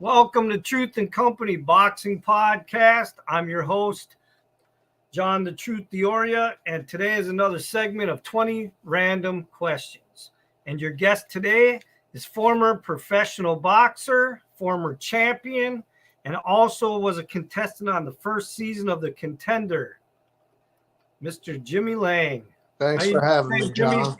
Welcome to Truth and Company Boxing Podcast. I'm your host, John the Truth Dioria, and today is another segment of 20 Random Questions. And your guest today is former professional boxer, former champion, and also was a contestant on the first season of The Contender, Mr. Jimmy Lange. Thanks for having me, Jimmy? John.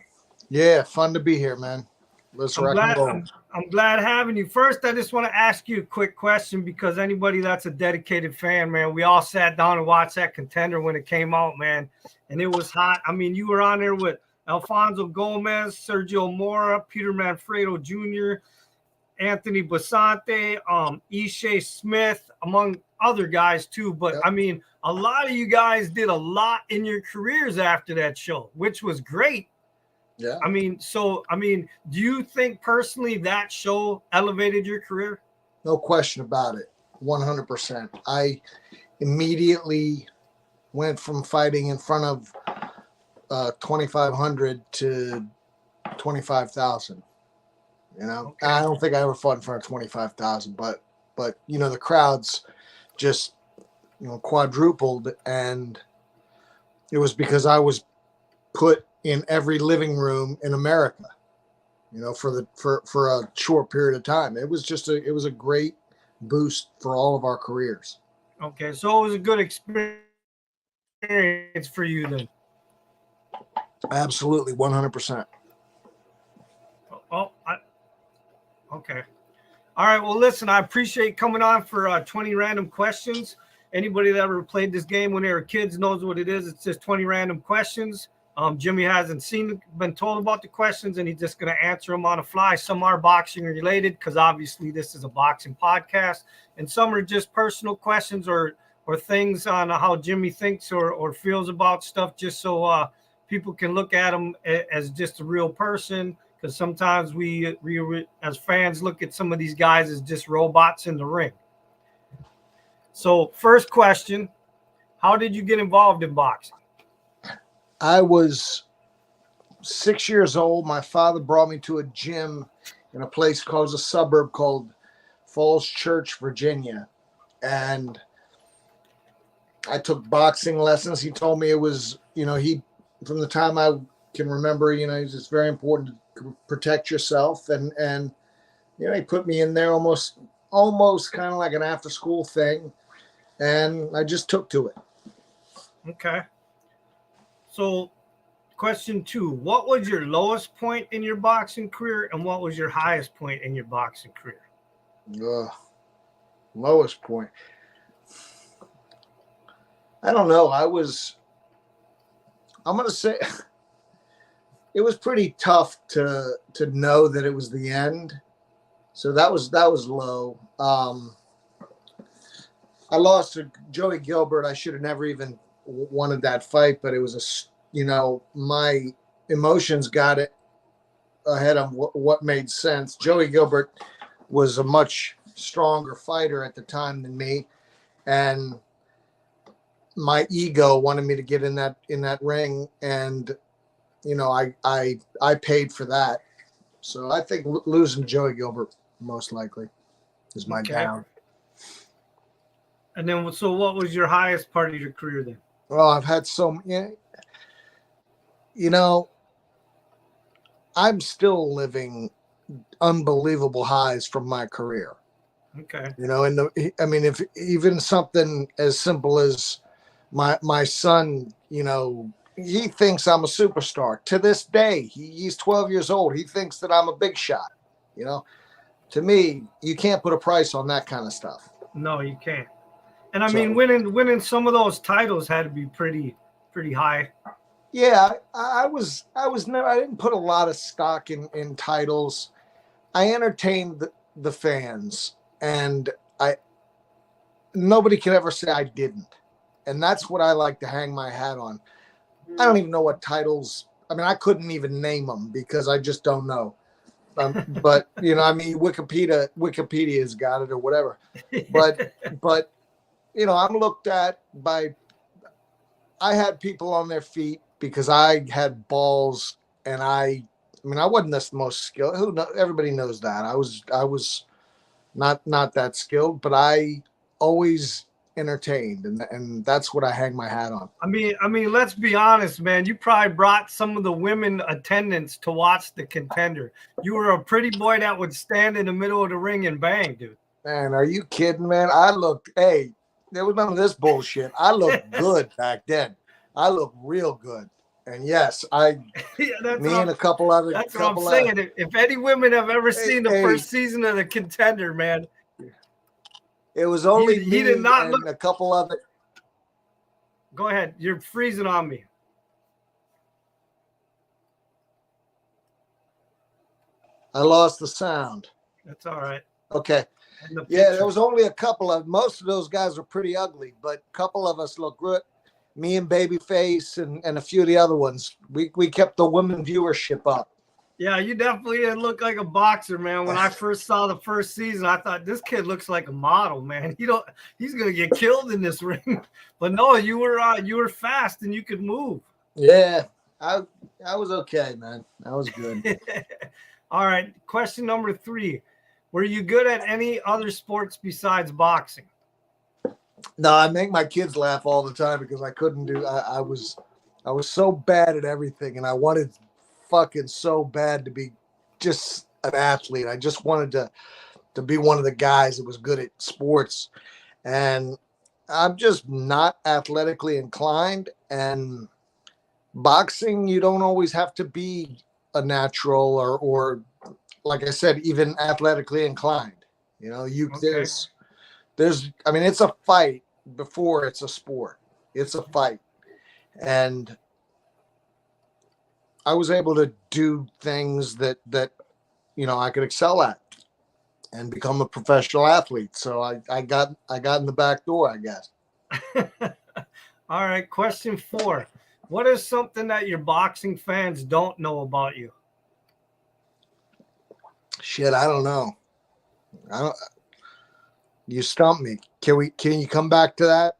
Yeah, fun to be here, man. Let's rock and roll. I'm glad having you. First, I just want to ask you a quick question because anybody that's a dedicated fan, man, we all sat down and watched that Contender when it came out, man, and it was hot. I mean, you were on there with Alfonso Gomez, Sergio Mora, Peter Manfredo Jr., Anthony Basante, Ishe Smith, among other guys too. But I mean, a lot of you guys did a lot in your careers after that show, which was great. Yeah. I mean, do you think personally that show elevated your career? No question about it. 100%. I immediately went from fighting in front of 2,500 to 25,000. You know, okay. I don't think I ever fought in front of 25,000, but the crowds just quadrupled, and it was because I was put in every living room in America, for a short period of time. It was a great boost for all of our careers. Okay, so it was a good experience for you then. Absolutely, 100%. Okay. All right. Well, listen, I appreciate coming on for 20 random questions. Anybody that ever played this game when they were kids knows what it is. It's just 20 random questions. Jimmy hasn't been told about the questions, and he's just going to answer them on the fly. Some are boxing related because obviously this is a boxing podcast, and some are just personal questions or things on how Jimmy thinks or feels about stuff, just so people can look at him as just a real person. Because sometimes we as fans look at some of these guys as just robots in the ring. So first question, how did you get involved in boxing? I was 6 years old. My father brought me to a gym in a a suburb called Falls Church, Virginia. And I took boxing lessons. He told me it was, from the time I can remember, it's very important to protect yourself. And he put me in there almost kind of like an after school thing. And I just took to it. Okay. So question 2, what was your lowest point in your boxing career and what was your highest point in your boxing career? Lowest point. I don't know. I'm going to say it was pretty tough to know that it was the end. So that was low. I lost to Joey Gilbert. I should have never even wanted that fight, but it was my emotions got it ahead of what made sense. Joey Gilbert was a much stronger fighter at the time than me, and my ego wanted me to get in that ring, and I paid for that. So I think losing Joey Gilbert most likely is my down. And then, so what was your highest part of your career then? Well, I've had I'm still living unbelievable highs from my career. Okay. If even something as simple as my son, he thinks I'm a superstar. To this day, he's 12 years old. He thinks that I'm a big shot. To me, you can't put a price on that kind of stuff. No, you can't. And I mean, winning some of those titles had to be pretty high. Yeah, I didn't put a lot of stock in titles. I entertained the fans, and nobody can ever say I didn't. And that's what I like to hang my hat on. I don't even know what titles. I mean, I couldn't even name them because I just don't know. But Wikipedia's got it or whatever. But I'm looked at by. I had people on their feet because I had balls, and I wasn't the most skilled. Everybody knows that. I was not that skilled, but I always entertained, and that's what I hang my hat on. I mean, let's be honest, man. You probably brought some of the women attendants to watch the Contender. You were a pretty boy that would stand in the middle of the ring and bang, dude. Man, are you kidding, man? Hey, there was none of this bullshit. I looked good back then. I looked real good. And yes, and a couple other. That's what I'm saying. If any women have ever seen the first season of the Contender, man, it was only he did not look. A couple other. Go ahead. You're freezing on me. I lost the sound. That's all right. Okay. Yeah, there was only a couple of. Most of those guys were pretty ugly, but a couple of us looked good. Me and Babyface and a few of the other ones. We kept the women viewership up. Yeah, you definitely didn't look like a boxer, man. When I first saw the first season, I thought this kid looks like a model, man. He's gonna get killed in this ring. But no, you were fast and you could move. Yeah, I was okay, man. I was good. All right, question number 3. Were you good at any other sports besides boxing? No, I make my kids laugh all the time because I couldn't do. I was so bad at everything, and I wanted fucking so bad to be just an athlete. I just wanted to be one of the guys that was good at sports, and I'm just not athletically inclined. And boxing, you don't always have to be a natural or like I said, even athletically inclined. You know, Okay. there's I mean, it's a fight before it's a sport. It's a fight. And I was able to do things that I could excel at and become a professional athlete. So I got in the back door, I guess. All right, question 4. What is something that your boxing fans don't know about you? Shit, I don't know. You stumped me. Can you come back to that?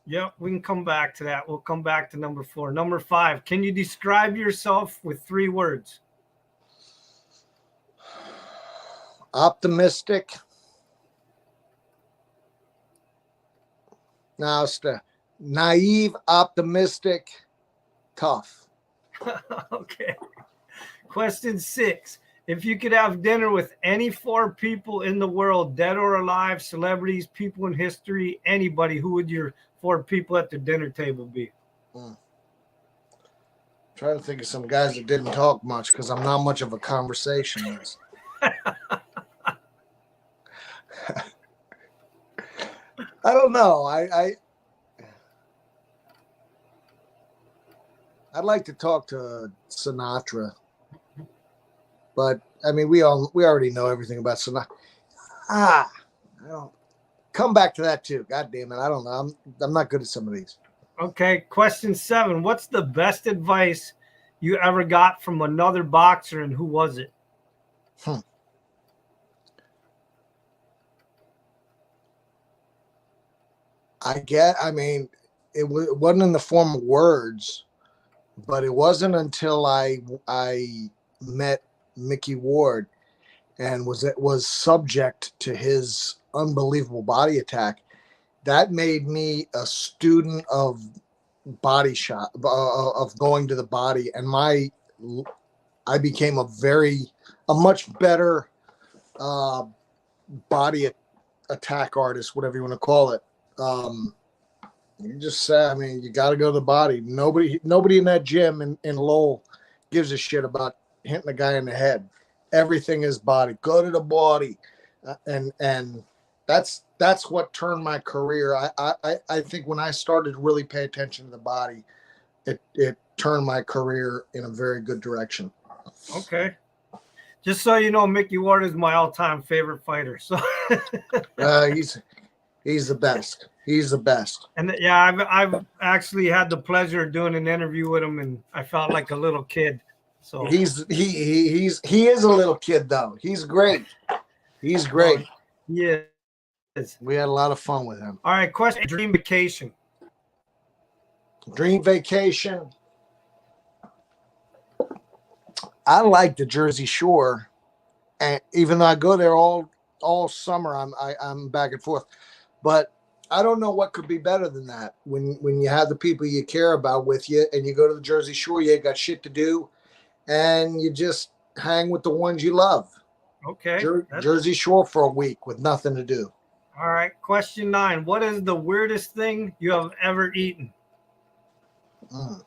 Yep, we can come back to that. We'll come back to number 4. Number 5, can you describe yourself with 3 words? Optimistic. Now it's the naive, optimistic, tough. Okay. Question 6. If you could have dinner with any 4 people in the world, dead or alive, celebrities, people in history, anybody, who would your 4 people at the dinner table be? Trying to think of some guys that didn't talk much because I'm not much of a conversationalist. I don't know. I'd like to talk to Sinatra. But I mean, we already know everything about Sinatra. I don't come back to that too. God damn it, I don't know. I'm not good at some of these. Okay, question 7. What's the best advice you ever got from another boxer, and who was it? I mean, it wasn't in the form of words, but it wasn't until I met Mickey Ward and was subject to his unbelievable body attack. That made me a student of body shot, of going to the body, and I became a much better body attack artist, whatever you want to call it. You just say, I mean, you got to go to the body. Nobody in that gym in Lowell gives a shit about hitting a guy in the head. Everything is body. Go to the body, and that's what turned my career. I think when I started to really pay attention to the body, it turned my career in a very good direction. Okay. Just so you know, Mickey Ward is my all-time favorite fighter. So he's the best. He's the best. And yeah, I've actually had the pleasure of doing an interview with him, and I felt like a little kid. So he is a little kid though. He's great. He's great. Yeah. We had a lot of fun with him. All right, question: dream vacation. Dream vacation. I like the Jersey Shore, and even though I go there all all summer. I'm back and forth, but I don't know what could be better than that. When you have the people you care about with you, and you go to the Jersey Shore, you ain't got shit to do, and you just hang with the ones you love. Okay. Jersey Shore for a week with nothing to do. All right. Question 9. What is the weirdest thing you have ever eaten? And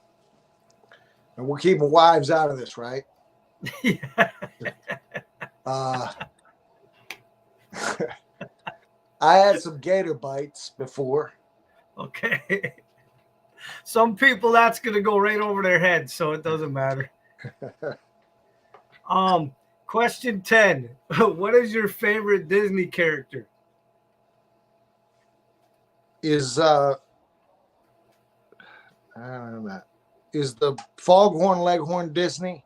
we're keeping wives out of this, right? Yeah. I had some gator bites before. Okay. Some people that's gonna go right over their head, so it doesn't matter. Question 10. What is your favorite Disney character? Is I don't know that. Is the Foghorn Leghorn Disney?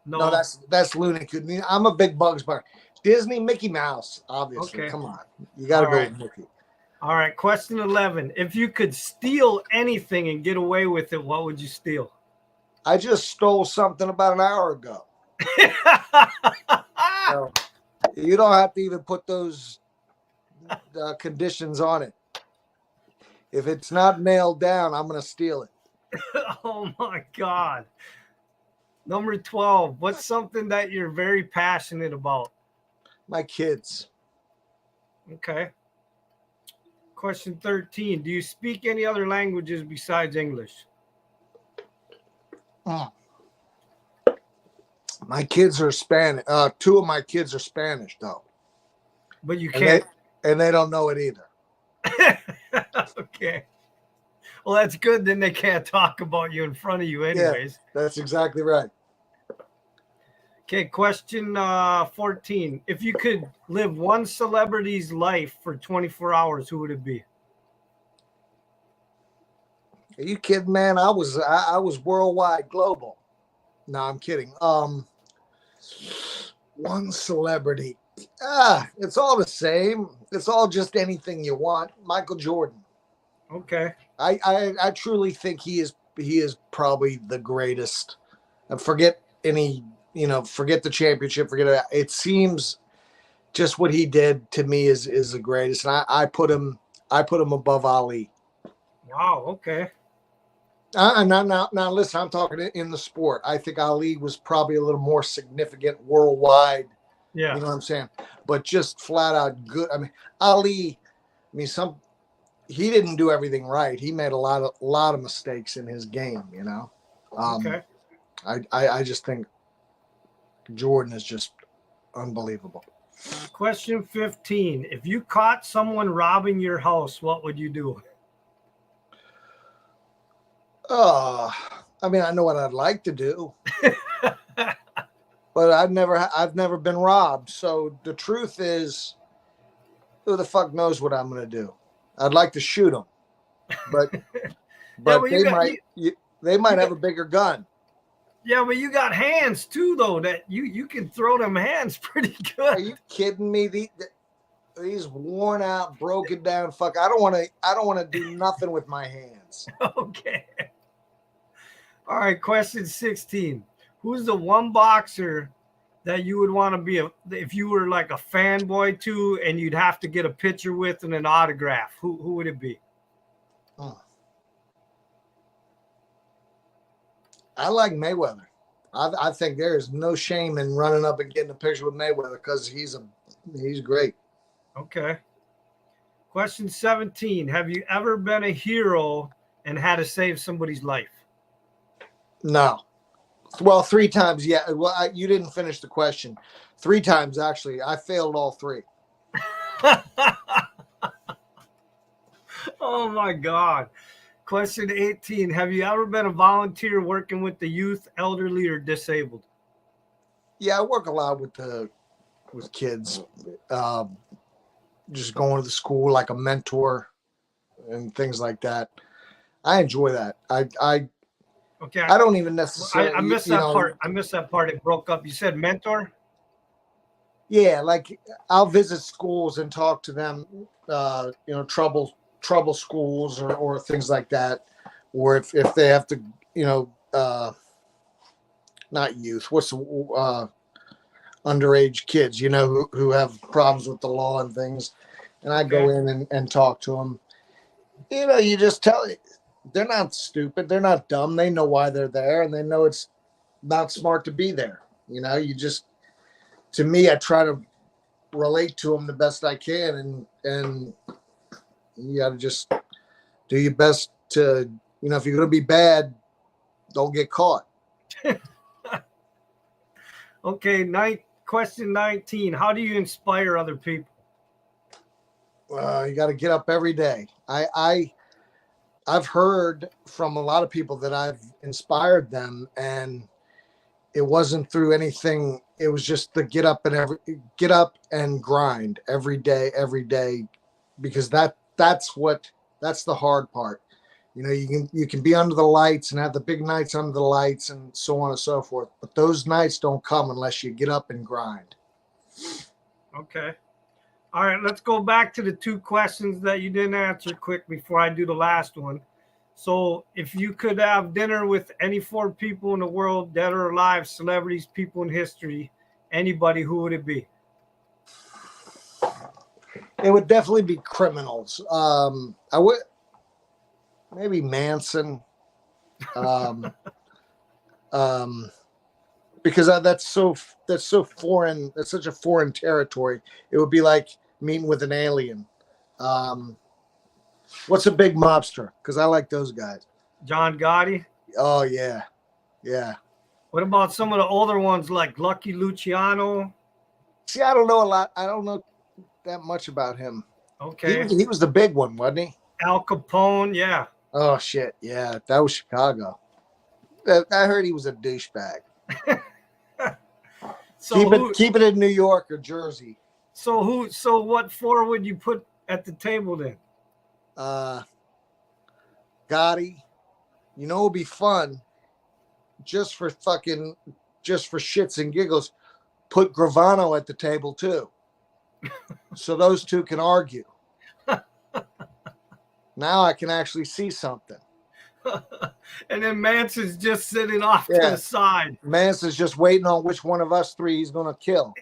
No, that's Looney Tunes. I'm a big Bugs Bunny. Disney, Mickey Mouse, obviously. Okay. Come on. You got to go right. with Mickey. All right. Question 11. If you could steal anything and get away with it, what would you steal? I just stole something about an hour ago. So you don't have to even put those conditions on it. If it's not nailed down, I'm going to steal it. Oh, my God. Number 12. What's something that you're very passionate about? My kids. Okay. Question 13. Do you speak any other languages besides English? My kids are Spanish. 2 of my kids are Spanish, though. But you can't. And they don't know it either. Okay. Well, that's good. Then they can't talk about you in front of you anyways. Yeah, that's exactly right. Okay, question 14. If you could live one celebrity's life for 24 hours, who would it be? Are you kidding, man? I was worldwide, global. No, I'm kidding. One celebrity. It's all the same. It's all just anything you want. Michael Jordan. Okay. I truly think he is probably the greatest. And forget the championship, forget it. It seems just what he did to me is the greatest. And I put him above Ali. Wow, okay. Now listen, I'm talking in the sport. I think Ali was probably a little more significant worldwide. Yeah. You know what I'm saying? But just flat out good. I mean, Ali, he didn't do everything right. He made a lot of mistakes in his game, you know. Okay. I just think Jordan is just unbelievable. Question 15. If you caught someone robbing your house, what would you do? I mean, I know what I'd like to do, but I've never been robbed. So the truth is, who the fuck knows what I'm going to do? I'd like to shoot them, but they might have a bigger gun. Yeah, but you got hands too, though. That you can throw them hands pretty good. Are you kidding me? These worn out, broken down fuck. I don't want to do nothing with my hands. Okay. All right. Question 16. Who's the one boxer that you would want to be if you were like a fanboy to, and you'd have to get a picture with and an autograph? Who would it be? I like Mayweather. I think there is no shame in running up and getting a picture with Mayweather because he's great. Okay. Question 17. Have you ever been a hero and had to save somebody's life? No. Well, 3 times, yeah. Well, you didn't finish the question. 3 times, actually. I failed all 3. Oh, my God. Question 18. Have you ever been a volunteer working with the youth, elderly, or disabled? Yeah, I work a lot with kids. Just going to the school like a mentor and things like that. I enjoy that. Okay. I don't even necessarily. I missed that part. I missed that part. It broke up. You said mentor? Yeah, like I'll visit schools and talk to them. Trouble schools or things like that, or if they have to, not youth. underage kids, who have problems with the law and things. And I go Okay. in and talk to them. You just tell they're not stupid. They're not dumb. They know why they're there, and they know it's not smart to be there. To me, I try to relate to them the best I can, and you got to just do your best to, if you're going to be bad, don't get caught. Okay, question 19. How do you inspire other people? You got to get up every day. I've heard from a lot of people that I've inspired them, and it wasn't through anything. It was just the get up and grind every day, because that's the hard part. You can be under the lights and have the big nights under the lights and so on and so forth, but those nights don't come unless you get up and grind. Okay. All right, let's go back to the 2 questions that you didn't answer quick before I do the last one. So if you could have dinner with any 4 people in the world, dead or alive, celebrities, people in history, anybody, who would it be? It would definitely be criminals. I would maybe Manson, because that's so foreign. That's such a foreign territory. It would be like meeting with an alien. What's a big mobster? Because I like those guys. John Gotti? Oh yeah. What about some of the older ones like Lucky Luciano? See, I don't know a lot. I don't know that much about him. Okay. He was the big one, wasn't he? Al Capone, yeah. Oh shit, yeah, that was Chicago. I heard he was a douchebag. So keep it in New York or Jersey. So what 4 would you put at the table then? Gotti. It would be fun just for shits and giggles. Put Gravano at the table too. So those 2 can argue. Now I can actually see something. And then Manson's just sitting off to the side. Manson's just waiting on which one of us 3 he's going to kill.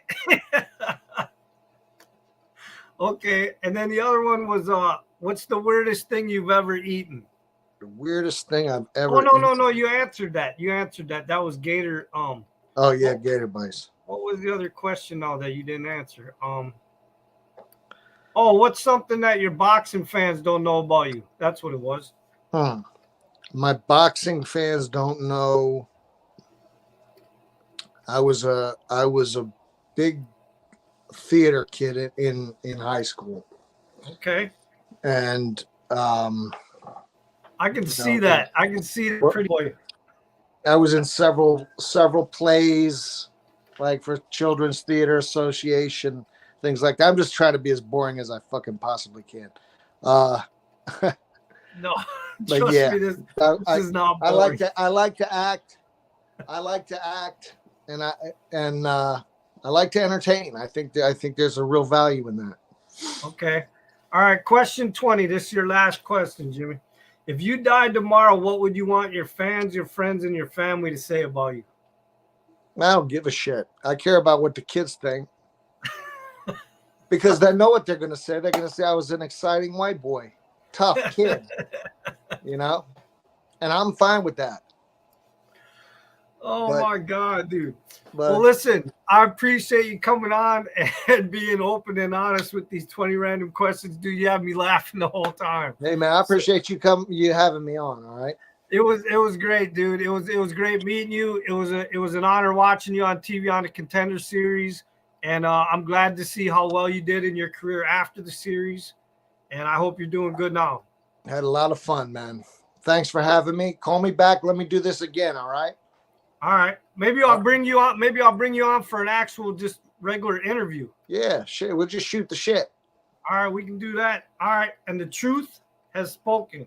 Okay, and then the other one was what's the weirdest thing you've ever eaten? The weirdest thing I've ever eaten. No, you answered that. That was gator. Oh yeah, gator bites. What was the other question now that you didn't answer? What's something that your boxing fans don't know about you? That's what it was. My boxing fans don't know. I was a big theater kid in high school. Okay. And I can see that. I can see it pretty well. I was in several plays, like for Children's Theater Association, things like that. I'm just trying to be as boring as I fucking possibly can. No, but yeah, me, this is not boring. I like to act, and I like to entertain. I think there's a real value in that. Okay. All right. Question 20. This is your last question, Jimmy. If you died tomorrow, what would you want your fans, your friends, and your family to say about you? I don't give a shit. I care about what the kids think. Because they know what they're going to say. They're going to say I was an exciting white boy. Tough kid. And I'm fine with that. My God, dude. Well, listen, I appreciate you coming on and being open and honest with these 20 random questions. Dude, you have me laughing the whole time. Hey, man, I appreciate you having me on, all right? It was great, dude. It was great meeting you. It was an honor watching you on TV on the Contender Series. And I'm glad to see how well you did in your career after the series. And I hope you're doing good now. Had a lot of fun, man. Thanks for having me. Call me back. Let me do this again, all right? All right. Maybe I'll bring you on. Maybe I'll bring you on for an actual just regular interview. Yeah, shit. We'll just shoot the shit. All right, we can do that. All right. And the truth has spoken.